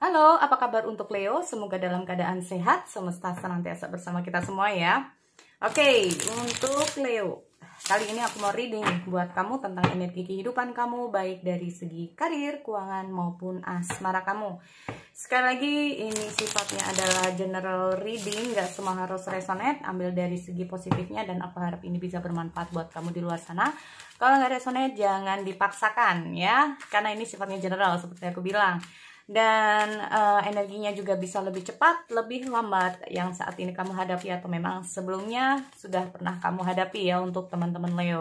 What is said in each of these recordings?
Halo, apa kabar untuk Leo? Semoga dalam keadaan sehat, semesta senantiasa bersama kita semua ya. Oke, untuk Leo, kali ini aku mau reading buat kamu tentang energi kehidupan kamu, baik dari segi karir, keuangan, maupun asmara kamu. Sekali lagi, ini sifatnya adalah general reading, gak semua harus resonate, ambil dari segi positifnya, dan aku harap ini bisa bermanfaat buat kamu di luar sana. Kalau nggak resonate, jangan dipaksakan ya, karena ini sifatnya general, seperti aku bilang. Dan energinya juga bisa lebih cepat, lebih lambat yang saat ini kamu hadapi atau memang sebelumnya sudah pernah kamu hadapi ya untuk teman-teman Leo.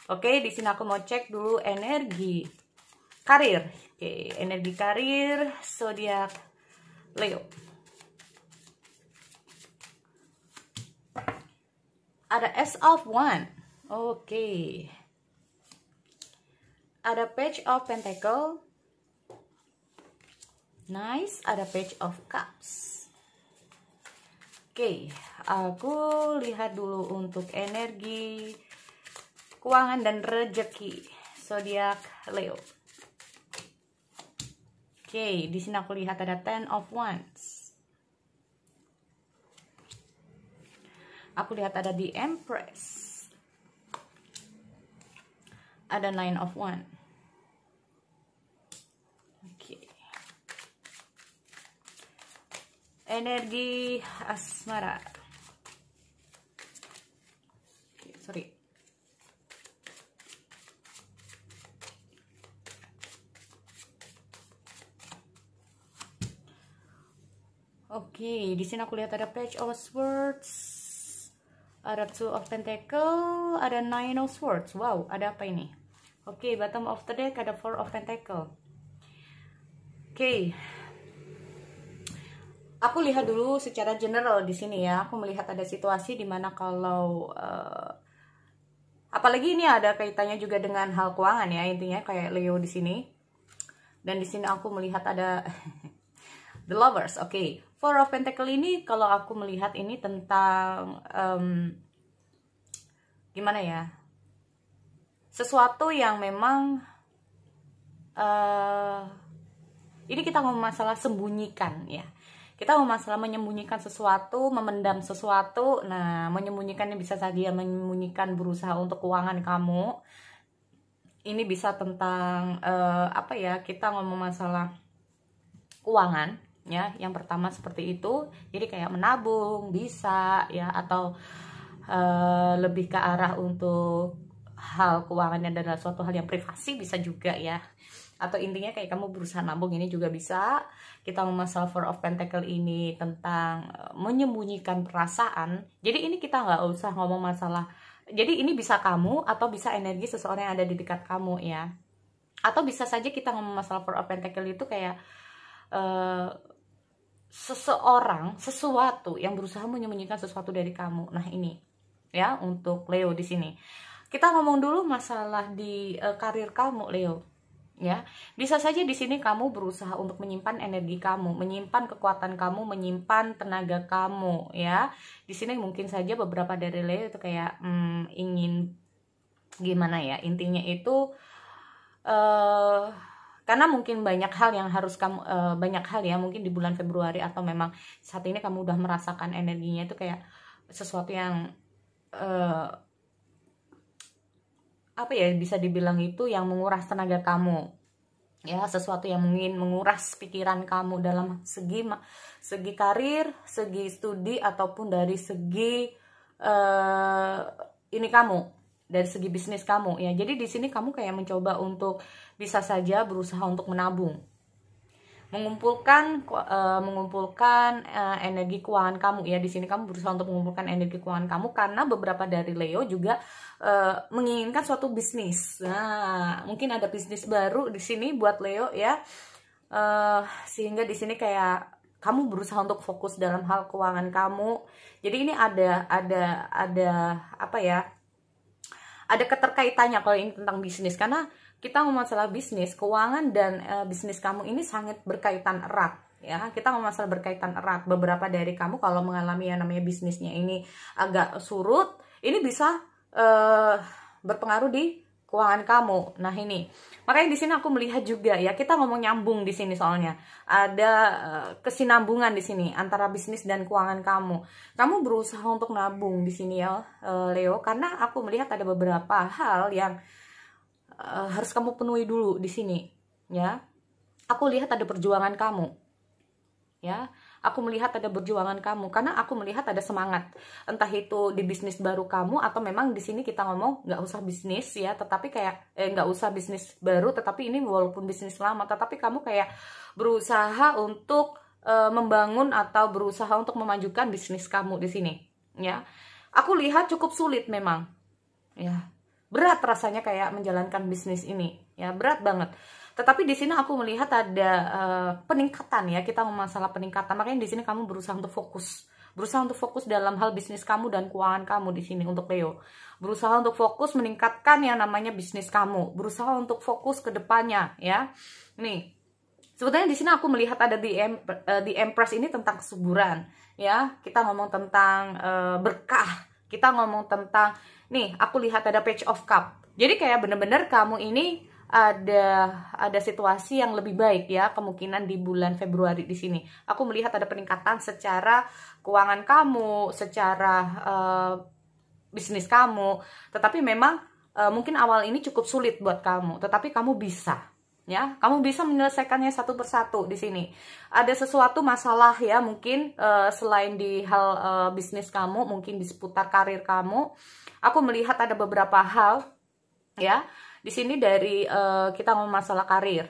Oke, di sini aku mau cek dulu energi karir. Oke, energi karir zodiak Leo. Ada Ace of Wands. Oke. Ada Page of Pentacle. Nice, ada Page of Cups. Oke, aku lihat dulu untuk energi keuangan dan rezeki zodiak Leo. Oke, di sini aku lihat ada Ten of Wands. Aku lihat ada The Empress. Ada Nine of Wands. Energi asmara. Sorry. Oke, di sini aku lihat ada Page of Swords, ada Two of Pentacle, ada Nine of Swords. Wow, ada apa ini? Oke, bottom of the deck ada Four of Pentacle. Oke. Aku lihat dulu secara general di sini ya. Aku melihat ada situasi dimana kalau apalagi ini ada kaitannya juga dengan hal keuangan ya, intinya kayak Leo di sini. Dan di sini aku melihat ada The Lovers. Oke, Four of Pentacle ini kalau aku melihat ini tentang gimana ya? Sesuatu yang memang ini kita ngomong masalah sembunyikan ya. Kita mau masalah menyembunyikan sesuatu, memendam sesuatu. Nah, menyembunyikannya bisa saja menyembunyikan berusaha untuk keuangan kamu. Ini bisa tentang apa ya? Kita ngomong masalah keuangan ya. Yang pertama seperti itu. Jadi kayak menabung bisa ya, atau lebih ke arah untuk hal keuangannya adalah suatu hal yang privasi bisa juga ya. Atau intinya kayak kamu berusaha nabung, ini juga bisa. Kita ngomong masalah Four of Pentacle ini tentang menyembunyikan perasaan. Jadi ini kita nggak usah ngomong masalah. Jadi ini bisa kamu atau bisa energi seseorang yang ada di dekat kamu ya. Atau bisa saja kita ngomong masalah Four of Pentacle itu kayak seseorang, sesuatu yang berusaha menyembunyikan sesuatu dari kamu. Nah ini ya untuk Leo di sini. Kita ngomong dulu masalah di karir kamu Leo. Ya, bisa saja di sini kamu berusaha untuk menyimpan energi kamu, menyimpan kekuatan kamu, menyimpan tenaga kamu, ya. Di sini mungkin saja beberapa dari Leo itu kayak ingin gimana ya, intinya itu karena mungkin banyak hal yang harus kamu banyak hal ya, mungkin di bulan Februari atau memang saat ini kamu udah merasakan energinya itu kayak sesuatu yang apa ya, bisa dibilang itu yang menguras tenaga kamu ya, sesuatu yang mungkin menguras pikiran kamu dalam segi karir, segi studi, ataupun dari segi ini kamu, dari segi bisnis kamu ya. Jadi di sini kamu kayak mencoba untuk bisa saja berusaha untuk menabung, mengumpulkan energi keuangan kamu ya. Di sini kamu berusaha untuk mengumpulkan energi keuangan kamu karena beberapa dari Leo juga menginginkan suatu bisnis. Nah, mungkin ada bisnis baru di sini buat Leo ya. Sehingga di sini kayak kamu berusaha untuk fokus dalam hal keuangan kamu. Jadi ini ada apa ya? Ada keterkaitannya kalau ini tentang bisnis, karena kita ngomong masalah bisnis, keuangan dan bisnis kamu ini sangat berkaitan erat ya. Kita ngomong masalah berkaitan erat. Beberapa dari kamu kalau mengalami yang namanya bisnisnya ini agak surut, ini bisa berpengaruh di keuangan kamu. Nah ini, makanya di sini aku melihat juga ya, kita ngomong nyambung di sini soalnya ada kesinambungan di sini antara bisnis dan keuangan kamu. Kamu berusaha untuk nabung di sini ya, Leo, karena aku melihat ada beberapa hal yang harus kamu penuhi dulu di sini, ya. Aku lihat ada perjuangan kamu, ya. Aku melihat ada perjuangan kamu, karena aku melihat ada semangat, entah itu di bisnis baru kamu atau memang di sini kita ngomong nggak usah bisnis ya, tetapi kayak nggak usah bisnis baru, tetapi ini walaupun bisnis lama, tetapi kamu kayak berusaha untuk membangun atau berusaha untuk memajukan bisnis kamu di sini, ya. Aku lihat cukup sulit memang, ya, berat rasanya kayak menjalankan bisnis ini, ya, berat banget. Tetapi di sini aku melihat ada peningkatan ya, kita ngomong masalah peningkatan. Makanya di sini kamu berusaha untuk fokus dalam hal bisnis kamu dan keuangan kamu di sini untuk Leo. Berusaha untuk fokus meningkatkan yang namanya bisnis kamu, berusaha untuk fokus ke depannya ya. Nih, sebetulnya di sini aku melihat ada di Empress ini tentang kesuburan ya. Kita ngomong tentang berkah, kita ngomong tentang nih, aku lihat ada Page of Cup. Jadi kayak bener-bener kamu ini ada situasi yang lebih baik ya, kemungkinan di bulan Februari di sini. Aku melihat ada peningkatan secara keuangan kamu, secara bisnis kamu. Tetapi memang mungkin awal ini cukup sulit buat kamu, tetapi kamu bisa. Ya, kamu bisa menyelesaikannya satu persatu di sini. Ada sesuatu masalah ya, mungkin selain di hal bisnis kamu, mungkin di seputar karir kamu. Aku melihat ada beberapa hal ya. Di sini dari kita ngomong masalah karir.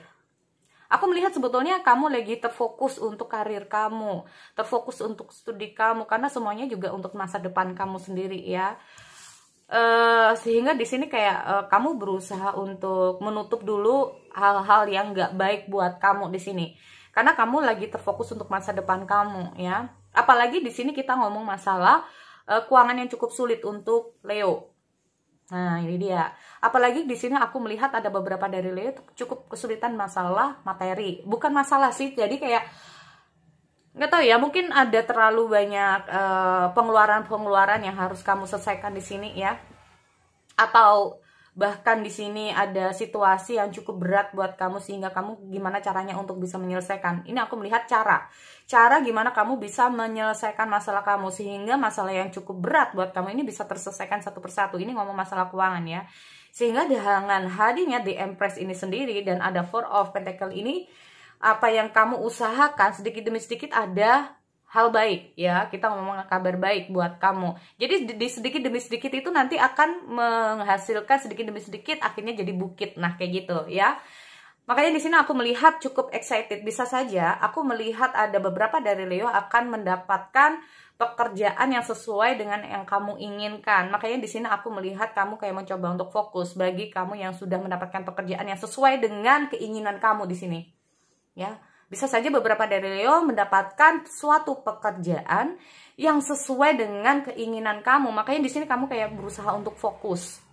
Aku melihat sebetulnya kamu lagi terfokus untuk karir kamu, terfokus untuk studi kamu, karena semuanya juga untuk masa depan kamu sendiri ya. Sehingga di sini kayak kamu berusaha untuk menutup dulu hal-hal yang nggak baik buat kamu di sini, karena kamu lagi terfokus untuk masa depan kamu ya. Apalagi di sini kita ngomong masalah keuangan yang cukup sulit untuk Leo. Nah, ini dia. Apalagi di sini aku melihat ada beberapa dari Leo cukup kesulitan masalah materi. Bukan masalah sih, jadi kayak nggak tahu ya, mungkin ada terlalu banyak pengeluaran-pengeluaran yang harus kamu selesaikan di sini ya. Atau bahkan di sini ada situasi yang cukup berat buat kamu, sehingga kamu gimana caranya untuk bisa menyelesaikan. Ini aku melihat cara gimana kamu bisa menyelesaikan masalah kamu, sehingga masalah yang cukup berat buat kamu ini bisa terselesaikan satu persatu. Ini ngomong masalah keuangan ya. Sehingga dengan hadirnya di Empress ini sendiri dan ada Four of Pentacle ini, apa yang kamu usahakan sedikit demi sedikit ada hal baik ya, kita ngomong kabar baik buat kamu. Jadi di sedikit demi sedikit itu nanti akan menghasilkan sedikit demi sedikit, akhirnya jadi bukit. Nah kayak gitu ya. Makanya di sini aku melihat cukup excited. Bisa saja aku melihat ada beberapa dari Leo akan mendapatkan pekerjaan yang sesuai dengan yang kamu inginkan. Makanya di sini aku melihat kamu kayak mencoba untuk fokus. Bagi kamu yang sudah mendapatkan pekerjaan yang sesuai dengan keinginan kamu di sini ya. Bisa saja beberapa dari Leo mendapatkan suatu pekerjaan yang sesuai dengan keinginan kamu. Makanya di sini kamu kayak berusaha untuk fokus.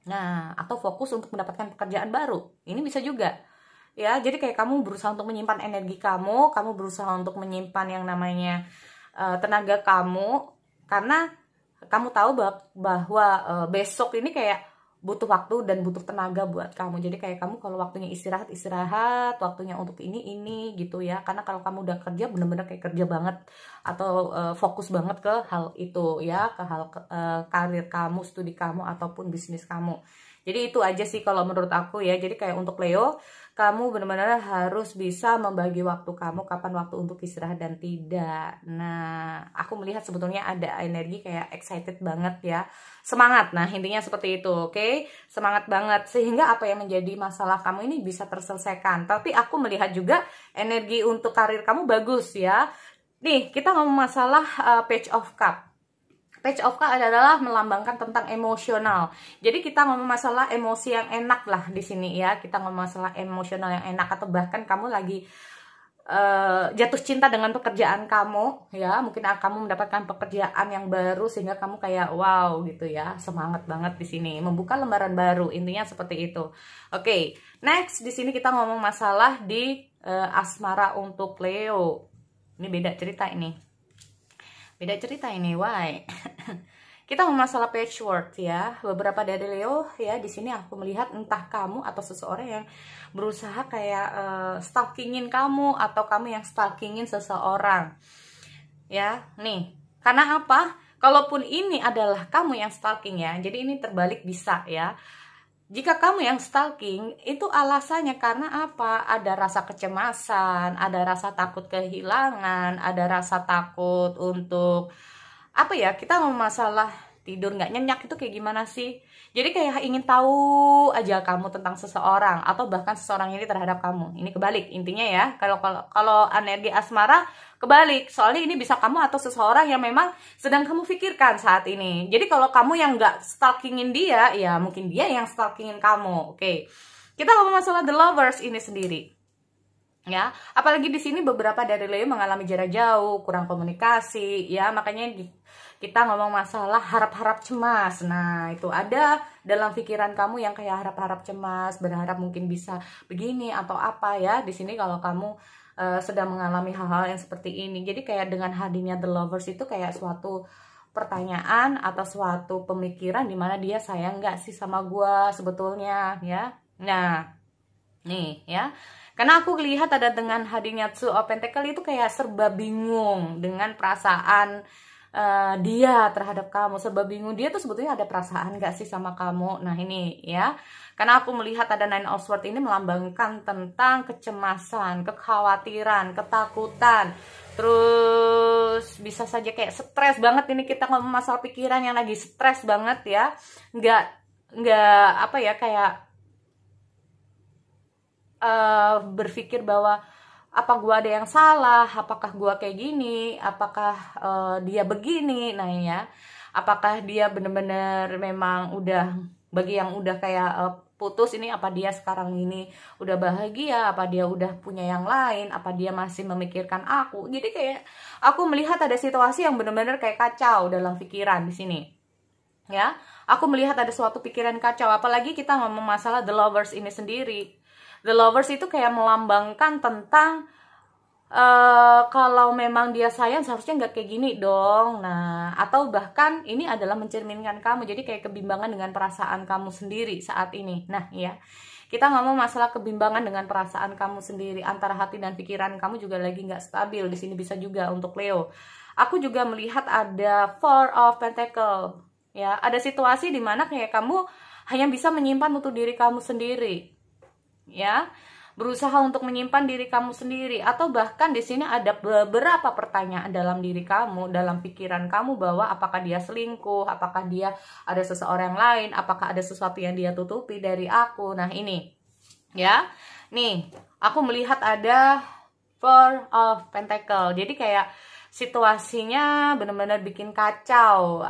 Nah, atau fokus untuk mendapatkan pekerjaan baru. Ini bisa juga. Ya, jadi kayak kamu berusaha untuk menyimpan energi kamu berusaha untuk menyimpan yang namanya tenaga kamu, karena kamu tahu bahwa besok ini kayak butuh waktu dan butuh tenaga buat kamu. Jadi kayak kamu kalau waktunya istirahat, waktunya untuk ini gitu ya. Karena kalau kamu udah kerja bener-bener kayak kerja banget atau fokus banget ke hal itu ya, ke hal karir kamu, studi kamu ataupun bisnis kamu. Jadi itu aja sih kalau menurut aku ya. Jadi kayak untuk Leo, kamu benar-benar harus bisa membagi waktu kamu, kapan waktu untuk istirahat dan tidak. Nah, aku melihat sebetulnya ada energi kayak excited banget ya. Semangat, nah intinya seperti itu, oke? Semangat banget, sehingga apa yang menjadi masalah kamu ini bisa terselesaikan. Tapi aku melihat juga energi untuk karir kamu bagus ya. Nih, kita ngomong masalah Page of Cup. Page of Cup adalah melambangkan tentang emosional. Jadi kita ngomong masalah emosi yang enak lah di sini ya. Kita ngomong masalah emosional yang enak, atau bahkan kamu lagi jatuh cinta dengan pekerjaan kamu ya. Mungkin kamu mendapatkan pekerjaan yang baru sehingga kamu kayak wow gitu ya. Semangat banget di sini, membuka lembaran baru. Intinya seperti itu. Oke, next di sini kita ngomong masalah di asmara untuk Leo. Ini beda cerita ini. Beda cerita ini, why? Kita mau masalah patchwork ya. Beberapa dari Leo ya, di sini aku melihat entah kamu atau seseorang yang berusaha kayak stalkingin kamu, atau kamu yang stalkingin seseorang. Ya, nih. Karena apa? Kalaupun ini adalah kamu yang stalking ya, jadi ini terbalik bisa ya. Jika kamu yang stalking, itu alasannya karena apa? Ada rasa kecemasan, ada rasa takut kehilangan, ada rasa takut untuk apa ya, kita mau masalah tidur nggak nyenyak itu kayak gimana sih? Jadi kayak ingin tahu aja kamu tentang seseorang, atau bahkan seseorang ini terhadap kamu. Ini kebalik intinya ya. Kalau energi asmara kebalik, soalnya ini bisa kamu atau seseorang yang memang sedang kamu pikirkan saat ini. Jadi kalau kamu yang nggak stalkingin dia, ya mungkin dia yang stalkingin kamu. Oke, kita ngomong masalah the lovers ini sendiri. Ya, apalagi di sini beberapa dari Leo mengalami jarak jauh, kurang komunikasi, ya makanya kita ngomong masalah harap-harap cemas. Nah, itu ada dalam pikiran kamu yang kayak harap-harap cemas, berharap mungkin bisa begini atau apa ya. Di sini kalau kamu sedang mengalami hal-hal yang seperti ini. Jadi kayak dengan hadirnya the lovers itu kayak suatu pertanyaan atau suatu pemikiran dimana dia sayang nggak sih sama gua sebetulnya ya. Nah, nih ya. Karena aku lihat ada dengan hadirnya Two of Pentacle itu kayak serba bingung dengan perasaan dia terhadap kamu, serba bingung dia tuh sebetulnya ada perasaan gak sih sama kamu. Nah ini ya, karena aku melihat ada Nine of Swords ini melambangkan tentang kecemasan, kekhawatiran, ketakutan, terus bisa saja kayak stres banget. Ini kita ngomong masalah pikiran yang lagi stres banget ya, nggak apa ya, kayak berpikir bahwa apa gua ada yang salah, apakah gua kayak gini, apakah dia begini. Nah ya, apakah dia bener-bener memang udah, bagi yang udah kayak putus ini, apa dia sekarang ini udah bahagia, apa dia udah punya yang lain, apa dia masih memikirkan aku. Jadi kayak aku melihat ada situasi yang bener-bener kayak kacau dalam pikiran di sini. Ya, aku melihat ada suatu pikiran kacau, apalagi kita ngomong masalah the lovers ini sendiri. The lovers itu kayak melambangkan tentang kalau memang dia sayang seharusnya nggak kayak gini dong. Nah, atau bahkan ini adalah mencerminkan kamu. Jadi kayak kebimbangan dengan perasaan kamu sendiri saat ini. Nah, ya. Kita ngomong masalah kebimbangan dengan perasaan kamu sendiri, antara hati dan pikiran kamu juga lagi nggak stabil. Di sini bisa juga untuk Leo. Aku juga melihat ada Four of Pentacle. Ya, ada situasi di mana kayak kamu hanya bisa menyimpan untuk diri kamu sendiri. Ya, berusaha untuk menyimpan diri kamu sendiri, atau bahkan di sini ada beberapa pertanyaan dalam diri kamu, dalam pikiran kamu, bahwa apakah dia selingkuh, apakah dia ada seseorang lain, apakah ada sesuatu yang dia tutupi dari aku. Nah ini ya, nih aku melihat ada Four of Pentacle. Jadi kayak situasinya benar-benar bikin kacau,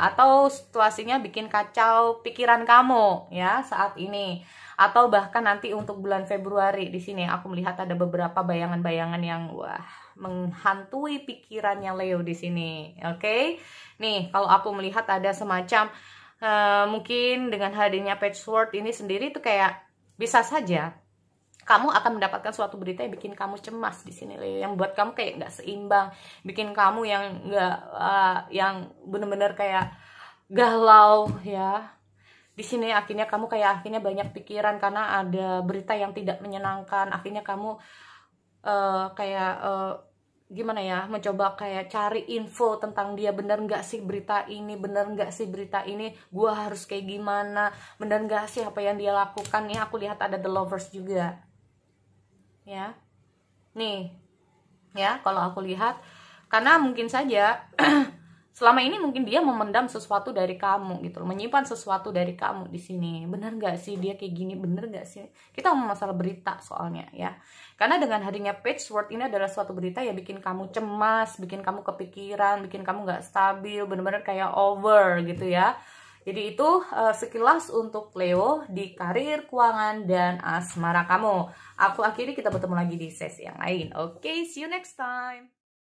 atau situasinya bikin kacau pikiran kamu ya saat ini, atau bahkan nanti untuk bulan Februari. Di sini aku melihat ada beberapa bayangan-bayangan yang wah menghantui pikirannya Leo di sini. Oke, nih kalau aku melihat ada semacam mungkin dengan hadirnya Patchwork ini sendiri tuh kayak bisa saja kamu akan mendapatkan suatu berita yang bikin kamu cemas di sini, Leo, yang buat kamu kayak nggak seimbang, bikin kamu yang nggak yang bener-bener kayak galau ya. Di sini akhirnya kamu kayak banyak pikiran karena ada berita yang tidak menyenangkan. Akhirnya kamu gimana ya, mencoba kayak cari info tentang dia. Bener nggak sih berita ini, bener nggak sih berita ini, gua harus kayak gimana, bener nggak sih apa yang dia lakukan. Nih aku lihat ada the lovers juga ya, nih ya, kalau aku lihat karena mungkin saja selama ini mungkin dia memendam sesuatu dari kamu gitu loh, menyimpan sesuatu dari kamu di sini. Bener nggak sih dia kayak gini, bener nggak sih? Kita ngomong masalah berita soalnya ya, karena dengan hadirnya Patchwork ini adalah suatu berita yang bikin kamu cemas, bikin kamu kepikiran, bikin kamu nggak stabil, bener-bener kayak over gitu ya. Jadi itu sekilas untuk Leo di karir, keuangan, dan asmara kamu. Aku akhiri, kita bertemu lagi di sesi yang lain. Oke, see you next time.